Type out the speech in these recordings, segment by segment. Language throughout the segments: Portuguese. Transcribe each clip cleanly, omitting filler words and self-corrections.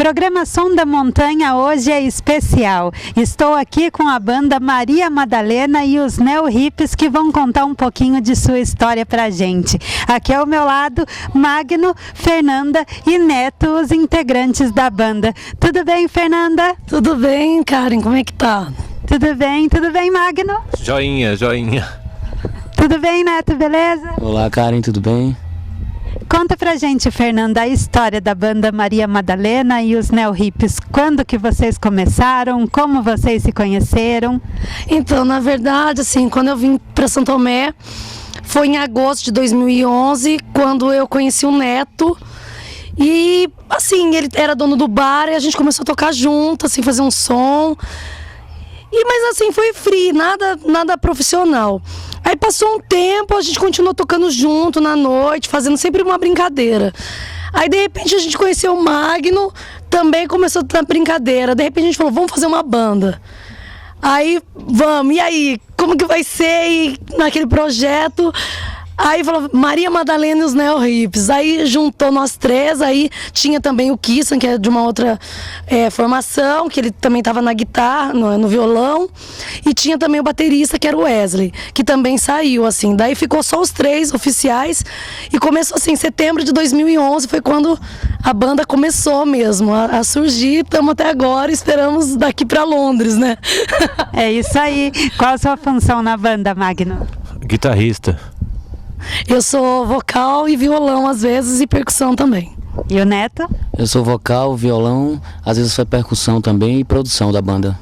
Programa Som da Montanha hoje é especial. Estou aqui com a banda Maria Madalena e os Neo Hippies que vão contar um pouquinho de sua história pra gente. Aqui ao meu lado, Magno, Fernanda e Neto, os integrantes da banda. Tudo bem, Fernanda? Tudo bem, Karen, como é que tá? Tudo bem, Magno? Joinha. Tudo bem, Neto, beleza? Olá, Karen, tudo bem? Conta pra gente, Fernanda, a história da banda Maria Madalena e os Neo Hippies. Quando que vocês começaram? Como vocês se conheceram? Então, na verdade, assim, quando eu vim para São Tomé, foi em agosto de 2011, quando eu conheci o Neto. E, assim, ele era dono do bar e a gente começou a tocar junto, assim, fazer um som. Mas assim, foi free, nada profissional. Aí passou um tempo, a gente continuou tocando junto na noite, fazendo sempre uma brincadeira. Aí de repente a gente conheceu o Magno, também começou a brincadeira. De repente a gente falou, vamos fazer uma banda. Aí, vamos, e aí, como que vai ser e naquele projeto? Aí falou Maria Madalena e os Neo Hippies. Aí juntou nós três, aí tinha também o Kissan, que é de uma outra formação, que ele também estava na guitarra, no violão. E tinha também o baterista, que era o Wesley, que também saiu, assim. Daí ficou só os três oficiais e começou assim, em setembro de 2011 foi quando a banda começou mesmo a surgir. Estamos até agora, esperamos daqui para Londres, né? É isso aí. Qual a sua função na banda, Magno? Guitarrista. Eu sou vocal e violão às vezes e percussão também. E o Neto? Eu sou vocal, violão, às vezes foi percussão também e produção da banda.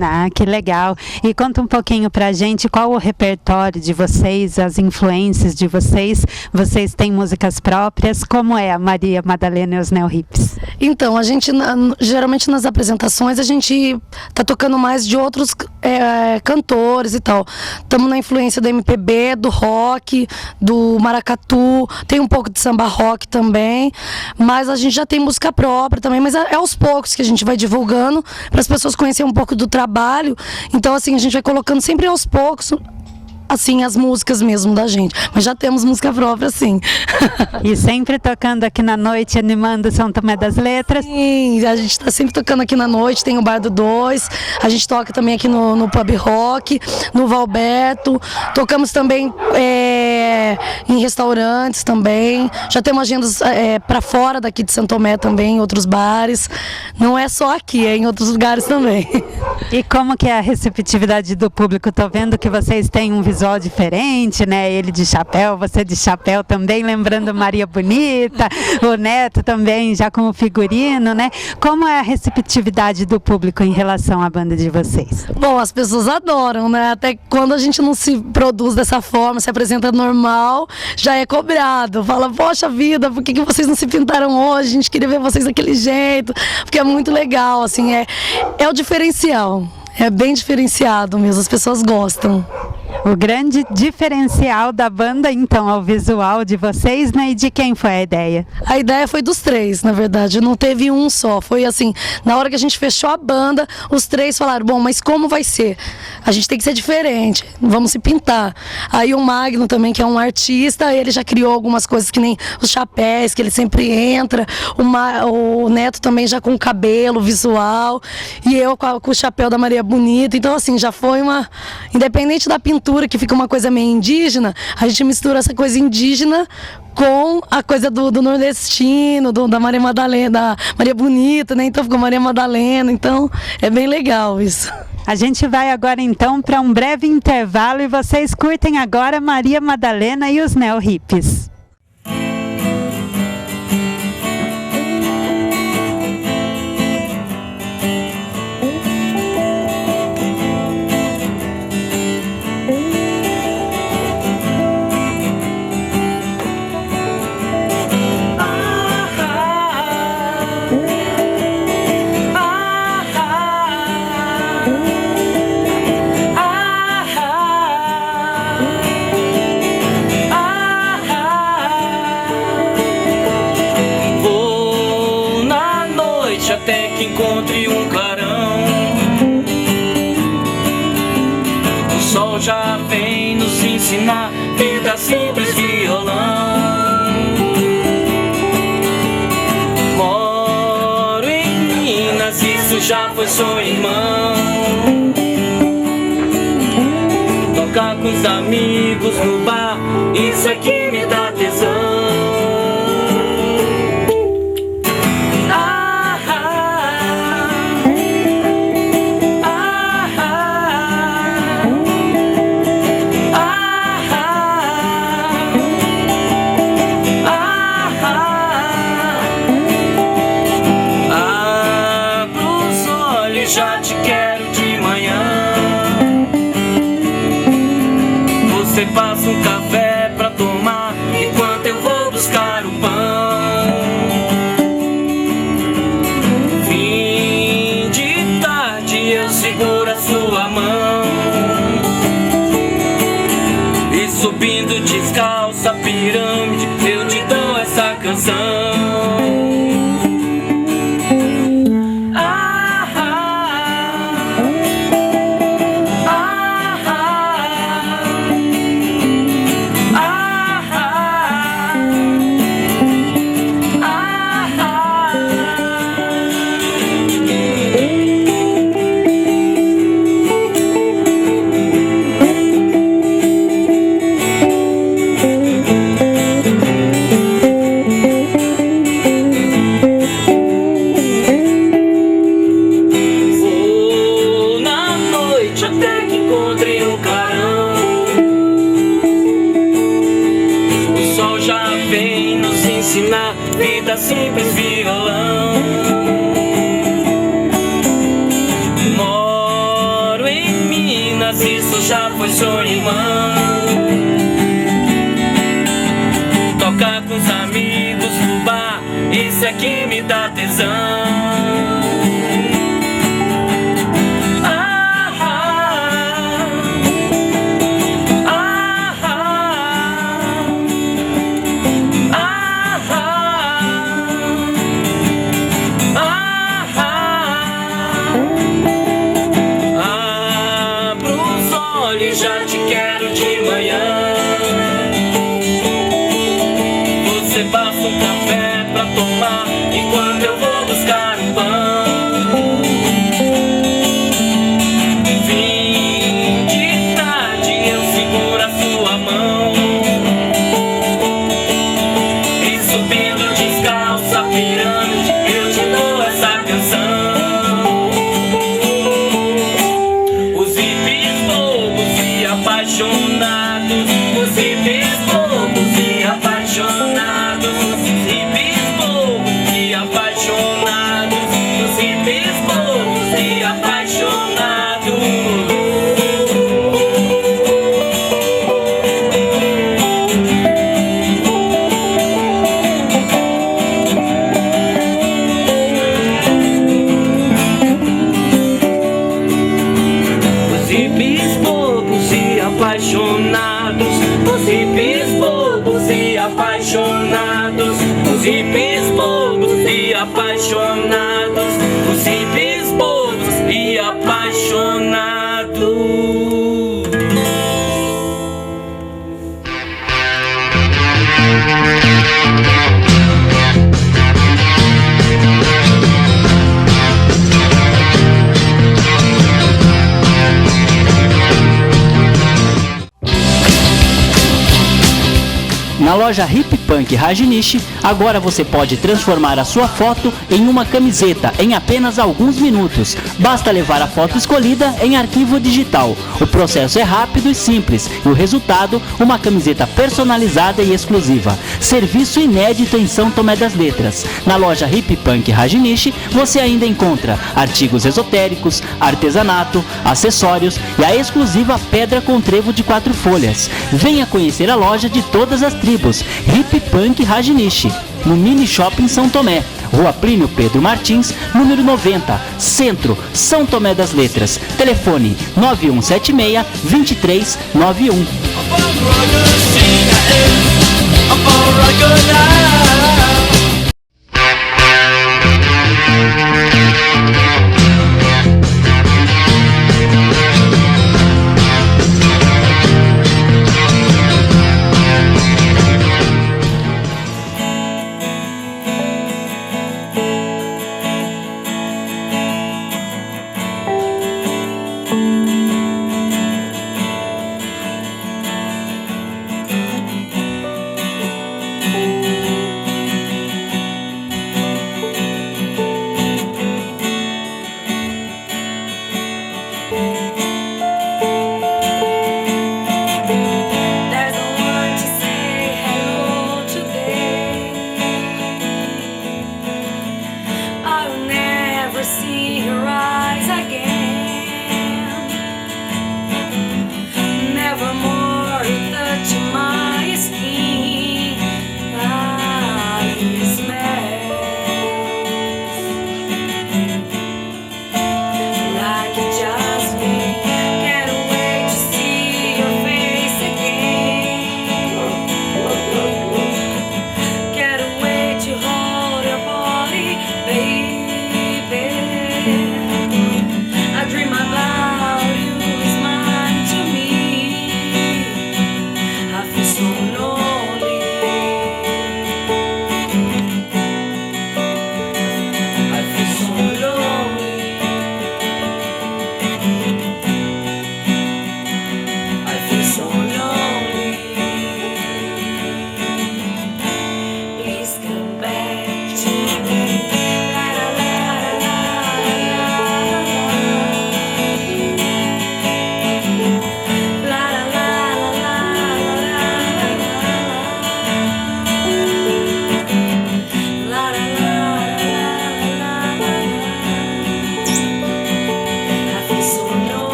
Ah, que legal. E conta um pouquinho pra gente qual o repertório de vocês, as influências de vocês. Vocês têm músicas próprias? Como é a Maria Madalena e os Neo Hippies? Então, a gente, geralmente nas apresentações, a gente tá tocando mais de outros cantores e tal. Estamos na influência do MPB, do rock, do maracatu, tem um pouco de samba rock também, mas a gente já tem música própria também, mas é aos poucos que a gente vai divulgando, para as pessoas conhecerem um pouco do trabalho. Então, assim, a gente vai colocando sempre aos poucos, assim, as músicas mesmo da gente. Mas já temos música própria, sim. E sempre tocando aqui na noite, animando São Tomé das Letras. Sim, a gente está sempre tocando aqui na noite, tem o Bar do 2, a gente toca também aqui no Pub Rock, no Valberto, tocamos também em restaurantes também, já temos agendas para fora daqui de São Tomé também, em outros bares, não é só aqui, é em outros lugares também. E como que é a receptividade do público? Tô vendo que vocês têm um visual diferente, né? Ele de chapéu, você de chapéu também, lembrando Maria Bonita, o Neto também já como figurino, né? Como é a receptividade do público em relação à banda de vocês? Bom, as pessoas adoram, né? Até quando a gente não se produz dessa forma, se apresenta normal, já é cobrado. Fala, poxa vida, por que vocês não se pintaram hoje? A gente queria ver vocês daquele jeito, porque é muito legal, assim, é o diferencial. É bem diferenciado mesmo, as pessoas gostam. O grande diferencial da banda, então, é o visual de vocês, né? E de quem foi a ideia? A ideia foi dos três, na verdade, não teve um só. Foi assim, na hora que a gente fechou a banda, os três falaram, bom, mas como vai ser? A gente tem que ser diferente, vamos se pintar. Aí o Magno também, que é um artista, ele já criou algumas coisas que nem os chapéus, que ele sempre entra. O Neto também já com o cabelo, visual. E eu com o chapéu da Maria Bonita. Então, assim, já foi uma... Independente da pintura, que fica uma coisa meio indígena, a gente mistura essa coisa indígena com a coisa do nordestino, da Maria Madalena, da Maria Bonita, né? Então ficou Maria Madalena, então é bem legal isso. A gente vai agora então para um breve intervalo e vocês curtem agora Maria Madalena e os Neo Hippies. Até que encontre um clarão. O sol já vem nos ensinar vida simples, violão. Moro em já foi seu irmão. Tocar com os amigos no bar, isso é que me dá tesão. Já te quero de manhã. Você passa um café pra tomar enquanto eu vou buscar o pão. Fim de tarde eu seguro a sua mão e subindo descalço a pirâmide eu te dou essa canção. Vida simples, violão. Moro em Minas, isso já foi seu irmão. Tocar com os amigos no bar, isso é que me dá tesão. Já te quero de manhã. Você passa um café pra tomar enquanto eu vou buscar um pão. Fim de tarde eu seguro a sua mão e subindo descalço a pirâmide eu te dou essa canção. Os hippies bobos e apaixonados, os hippies bobos e apaixonados, os hippies bobos e apaixonados. Os hippies bobos e apaixonados, os hippies bobos e apaixonados, os hippies bobos e apaixonados, os hippies bobos e apaixonados. Na loja Hip Punk Rajnish, agora você pode transformar a sua foto em uma camiseta em apenas alguns minutos. Basta levar a foto escolhida em arquivo digital. O processo é rápido e simples e o resultado, uma camiseta personalizada e exclusiva. Serviço inédito em São Tomé das Letras. Na loja Hip Punk Rajnish, você ainda encontra artigos esotéricos, artesanato, acessórios e a exclusiva pedra com trevo de 4 folhas. Venha conhecer a loja de todas as tribos, Hip Punk Rajnish, no Mini Shopping São Tomé, Rua Plínio Pedro Martins, número 90, Centro, São Tomé das Letras. Telefone 9176-2391.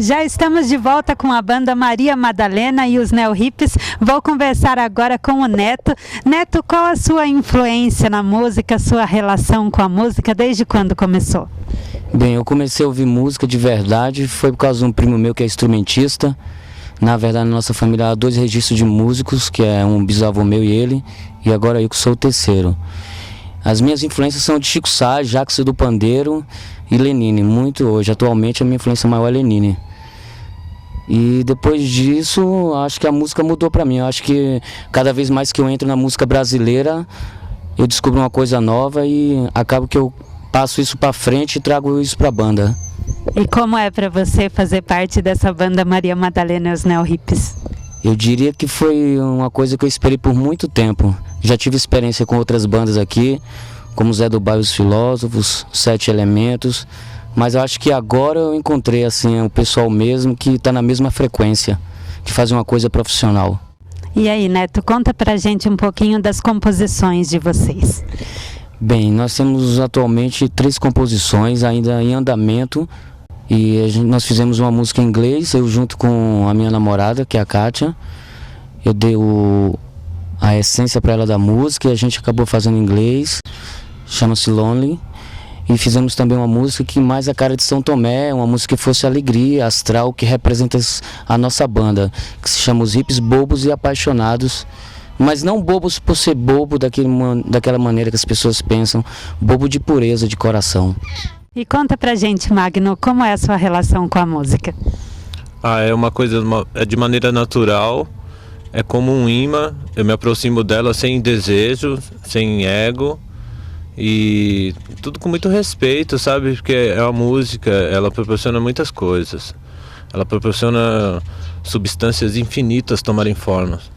Já estamos de volta com a banda Maria Madalena e os Neo Hippies. Vou conversar agora com o Neto. Neto, qual a sua influência na música, sua relação com a música, desde quando começou? Bem, eu comecei a ouvir música de verdade, foi por causa de um primo meu que é instrumentista. Na verdade, na nossa família há 2 registros de músicos, que é um bisavô meu e ele, e agora eu que sou o terceiro. As minhas influências são de Chico Sá, Jacques do Pandeiro e Lenine. Muito hoje, atualmente a minha influência maior é Lenine. E depois disso, acho que a música mudou para mim. Eu acho que cada vez mais que eu entro na música brasileira, eu descubro uma coisa nova e acabo que eu passo isso para frente e trago isso para a banda. E como é para você fazer parte dessa banda Maria Madalena e os Neo Hippies? Eu diria que foi uma coisa que eu esperei por muito tempo. Já tive experiência com outras bandas aqui, como Zé do Bairro e os Filósofos, 7 Elementos, mas eu acho que agora eu encontrei assim o pessoal mesmo que está na mesma frequência, que faz uma coisa profissional. E aí, Neto, conta pra gente um pouquinho das composições de vocês. Bem, nós temos atualmente 3 composições ainda em andamento e nós fizemos uma música em inglês, eu junto com a minha namorada, que é a Kátia. Eu dei a essência para ela da música e a gente acabou fazendo em inglês, chama-se Lonely. E fizemos também uma música que mais a cara de São Tomé, uma música que fosse alegria, astral, que representa a nossa banda, que se chama Os Hippies Bobos e Apaixonados. Mas não bobos por ser bobo daquela maneira que as pessoas pensam, bobo de pureza de coração. E conta pra gente, Magno, como é a sua relação com a música? É uma coisa é de maneira natural, é como um imã, eu me aproximo dela sem desejo, sem ego e tudo com muito respeito, sabe? Porque a música, ela proporciona muitas coisas, ela proporciona substâncias infinitas tomarem formas.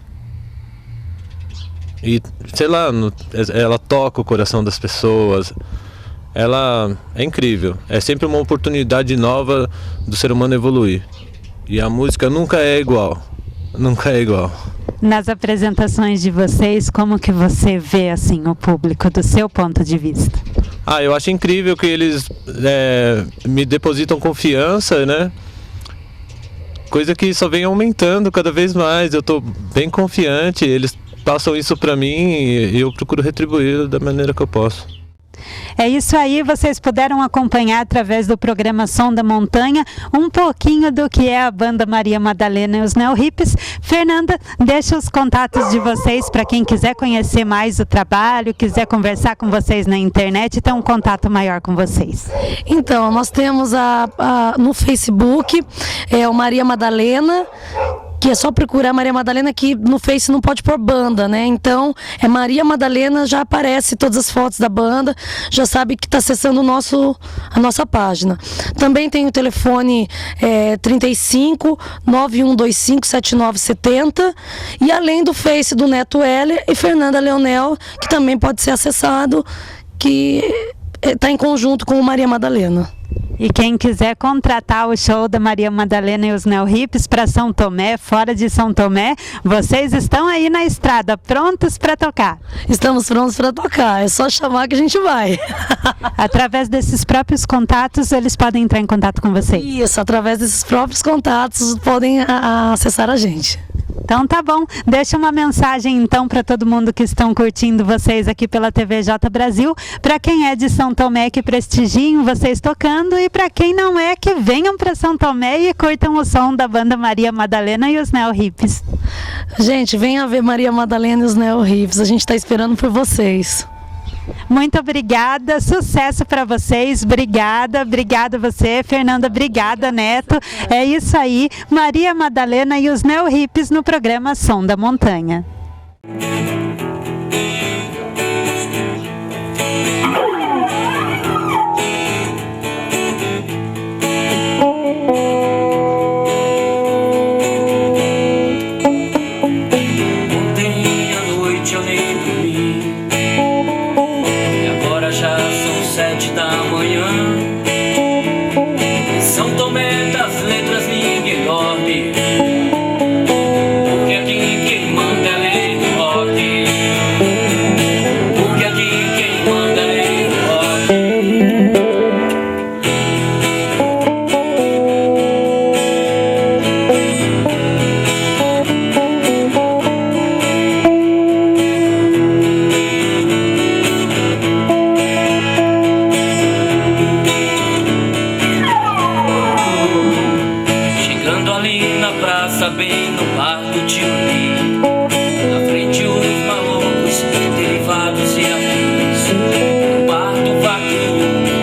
E, sei lá, ela toca o coração das pessoas, ela é incrível. É sempre uma oportunidade nova do ser humano evoluir. E a música nunca é igual, nunca é igual. Nas apresentações de vocês, como que você vê assim o público, do seu ponto de vista? Eu acho incrível que eles me depositam confiança, né? Coisa que só vem aumentando cada vez mais. Eu estou bem confiante, eles passam isso para mim e eu procuro retribuir da maneira que eu posso. É isso aí, vocês puderam acompanhar através do programa Som da Montanha um pouquinho do que é a banda Maria Madalena e os Neo Hippies. Fernanda, deixa os contatos de vocês para quem quiser conhecer mais o trabalho, quiser conversar com vocês na internet e ter um contato maior com vocês. Então, nós temos no Facebook, o Maria Madalena, que é só procurar Maria Madalena, que no Face não pode pôr banda, né? Então, é Maria Madalena, já aparece todas as fotos da banda, já sabe que está acessando a nossa página. Também tem o telefone 35 9125 7970 e além do Face do Neto Heller e Fernanda Leonel, que também pode ser acessado, que está em conjunto com o Maria Madalena. E quem quiser contratar o show da Maria Madalena e os Neo Hippies para São Tomé, fora de São Tomé, vocês estão aí na estrada, prontos para tocar? Estamos prontos para tocar, é só chamar que a gente vai. Através desses próprios contatos, eles podem entrar em contato com vocês? Isso, através desses próprios contatos, podem acessar a gente. Então tá bom, deixa uma mensagem então para todo mundo que estão curtindo vocês aqui pela TVJ Brasil, para quem é de São Tomé que prestigiem vocês tocando e para quem não é que venham para São Tomé e curtam o som da banda Maria Madalena e os Neo Hippies. Gente, venha ver Maria Madalena e os Neo Hippies, a gente está esperando por vocês. Muito obrigada, sucesso para vocês, obrigada você, Fernanda, obrigada, Neto. É isso aí, Maria Madalena e os Neo Hippies no programa Som da Montanha. Ontem à noite eu nem dormi, já são 7 da manhã. São Tomé das Letras ninguém dorme, porque aqui quem manda é lei do rock. ali na praça, bem no bar do tio Li. Na frente os malucos, derivados e afins. No bar do vaqueiro,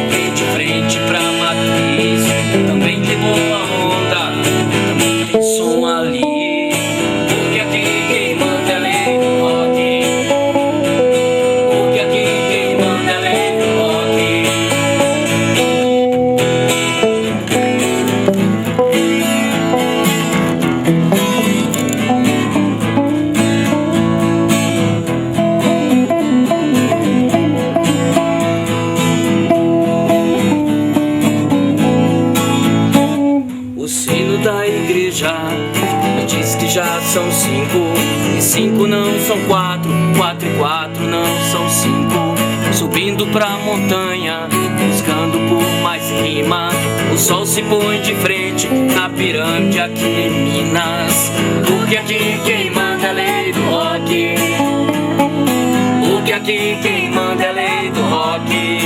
bem de frente pra matriz. Também tem boa onda, também tem som ali. Porque aqui quem manda é lei do rock. Porque aqui quem manda é lei do rock. O sino da igreja me diz que já são 5, e 5 não são 4, 4 e 4 não são 5. Subindo pra montanha, buscando por mais rima. O sol se põe de frente na pirâmide aqui em Minas. Porque aqui quem manda é lei do rock. Porque aqui quem manda é lei do rock.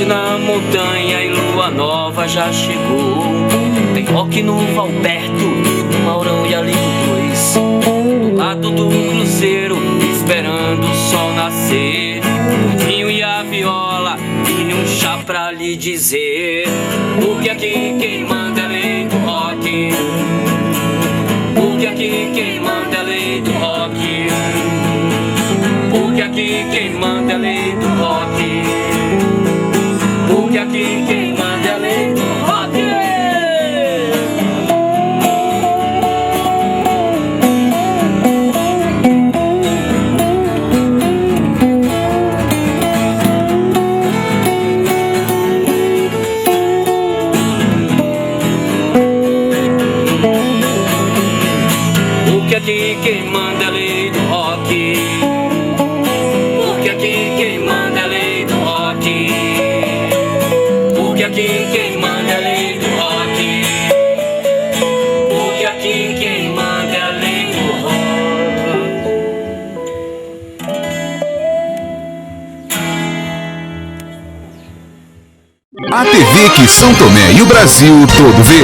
Na montanha e lua nova já chegou. Tem rock no Valberto, no Maurão e ali no 2. Do lado do cruzeiro, esperando o sol nascer. Um vinho e a viola e um chá pra lhe dizer. Porque aqui quem manda é lei do rock. Porque aqui quem manda é lei do rock. Porque aqui quem manda é lei do rock. Porque aqui quem manda é lei do rock. Porque aqui quem manda é lei do rock. Porque aqui quem manda é lei do rock. Porque aqui quem manda é lei do rock. Porque aqui quem manda é lei do rock. A TV que São Tomé e o Brasil todo vê.